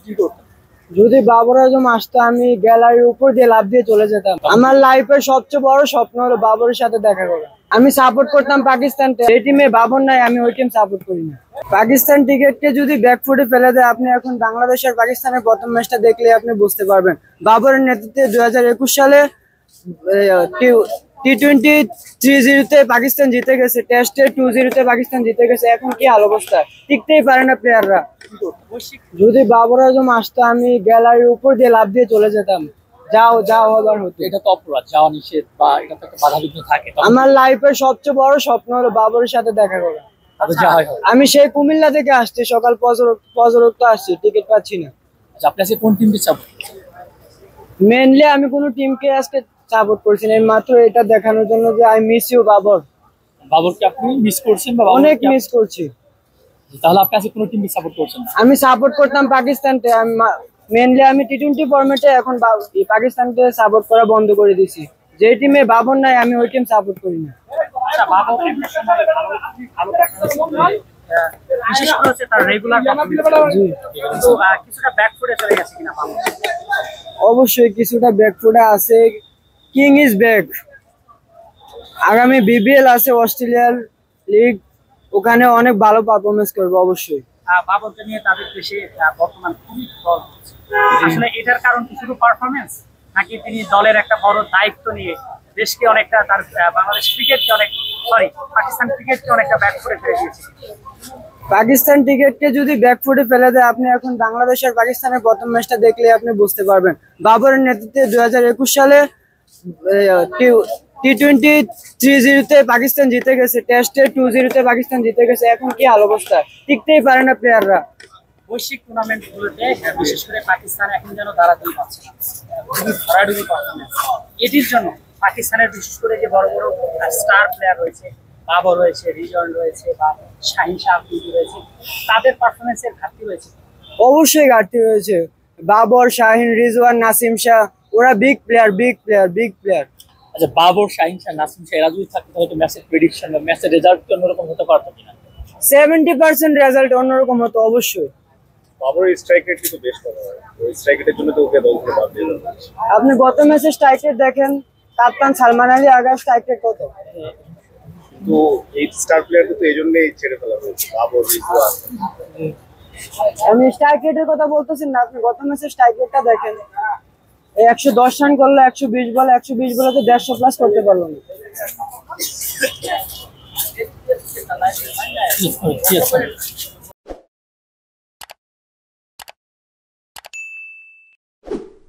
কি করতেন? যদি বাবর আজম আসতো আমি গ্যালারির উপর দিয়ে লাফ দিয়ে চলে যেতাম। আমার লাইফের সবচেয়ে বড় স্বপ্ন হলো বাবরের সাথে দেখা করা। আমি সাপোর্ট করতাম পাকিস্তানকে, যে টিমে বাবর নাই আমি ওই টিম সাপোর্ট করি না। পাকিস্তান ক্রিকেটকে যদি ব্যাকফুটে ফেলে দেয়, আপনি এখন বাংলাদেশ আর পাকিস্তানের প্রথম ম্যাচটা দেখলে আপনি বুঝতে পারবেন। বাবরের নেতৃত্বে 2021 সালে টি-20 3-0-তে পাকিস্তান জিতে গেছে, টেস্টে 2-0-তে পাকিস্তান জিতে গেছে। এখন কি হাল অবস্থা, টিকতেই পারে না প্লেয়াররা। যদি বাবর আজম আসতো আমি গ্যালারির উপর দিয়ে লাফ দিয়ে চলে যেতাম। যাও হবার হতো। এটা তো অপরাধ, যাওয়া নিষেধ বা এটা তো একটা বাধা বিঘ্ন থাকে। আমার লাইফের সবচেয়ে বড় স্বপ্ন হলো বাবরের সাথে দেখা করা। আমি সেই কুমিল্লা থেকে আসছি, সকাল পজরক্ত আসছি, টিকিট পাচ্ছি না। আচ্ছা, আপনি আজকে কোন টিমকে সাপোর্ট? মেইনলি আমি কোনো টিমকে আজকে সাপোর্ট করছি না, মাত্র এটা দেখানোর জন্য যে আই মিস ইউ বাবর। বাবরকে আপনি মিস করছেন বা অনেক মিস করছি। তাহলে আপনি আজকে কোন টিমকে সাপোর্ট করছেন? আমি সাপোর্ট করতাম পাকিস্তানকে। মেইনলি আমি টি-20 ফরম্যাটে এখন পাকিস্তানকে সাপোর্ট করা বন্ধ করে দিয়েছি। যে টিমে বাবর নাই আমি ওই টিম সাপোর্ট করি না। বিশেষ করে হচ্ছে তার রেগুলার কিছুটা ব্যাকফুটে চলে গেছে কিনা? অবশ্যই কিছুটা ব্যাকফুটে আছে। King is back. আগামী বিবিএল আছে, অস্ট্রেলিয়ার লিগ, ওখানে অনেক ভালো পারফরমেন্স করবে অবশ্যই। বাবরকে নিয়ে তাদের দেশে বর্তমান খুবই ট্রল হচ্ছে। আসলে এটার কারণ কি শুধু পারফরমেন্স, নাকি তিনি দলের একটা বড় দায়িত্ব নিয়ে দেশকে অনেকটা তার বাংলাদেশ ক্রিকেটকে পাকিস্তান ক্রিকেটকে অনেকটা ব্যাকফুটে ফেলে দিয়েছে? পাকিস্তান ক্রিকেটকে যদি ব্যাকফুটে ফেলে দেয়, আপনি এখন বাংলাদেশ আর পাকিস্তানের প্রথম ম্যাচটা দেখলে আপনি বুঝতে পারবেন। বাবরের নেতৃত্বে 2021 সালে টি-20 3-0-তে পাকিস্তান জিতে গেছে, টেস্টে 2-0-তে পাকিস্তান জিতে গেছে। এখন কি হাল অবস্থা, টিকতেই পারে না প্লেয়াররা। বৈশ্বিক টুর্নামেন্ট গুলোতে বিশেষ করে পাকিস্তান এখন যেন দাঁড়াতেই পারছে না, খুবই ভরাডুবি পারফরমেন্স। এটির জন্য পাকিস্তানের বিশেষ করে যে বড় বড় স্টার প্লেয়ার রয়েছে, বাবর রয়েছে, রিজন রয়েছে বা শাহিন শাহ আফ্রিদি রয়েছে, তাদের পারফরমেন্সের ঘাটতি রয়েছে। অবশ্যই ঘাটতি রয়েছে। বাবর, শাহিন, রিজওয়ান, নাসিম শাহ, ওরা বিগ প্লেয়ার। আচ্ছা, বাবর, শাহিন শাহ, নাসিম শাহ এরা যদি থাকতো তাহলে ম্যাচের প্রেডিকশন বা ম্যাচের রেজাল্ট কি অন্যরকম হতে পারতো কিনা? 70% রেজাল্ট অন্যরকম হতো অবশ্যই। বাবরের স্ট্রাইক রেট কিন্তু বেশ ভালো হয়, ওই স্ট্রাইক রেটের জন্য তো ওকে দল থেকে বাদ দিয়ে দেওয়া হয়েছে। আপনি গত ম্যাচের স্ট্রাইক রেট দেখেন, কাপ্তান সালমান আলী আগার স্ট্রাইক রেট কত? তো এই স্টার প্লেয়ারকে তো এই জন্যই ছেড়ে ফেলা হয়েছে, বাবর, রিজওয়ান। আমি স্ট্রাইক রেটের কথা বলতেছি না, আপনি গত ম্যাচের স্ট্রাইক রেটটা দেখেন। 110 রান করলো, 120 বলে 120 তো 150 প্লাস করতে পারলো না।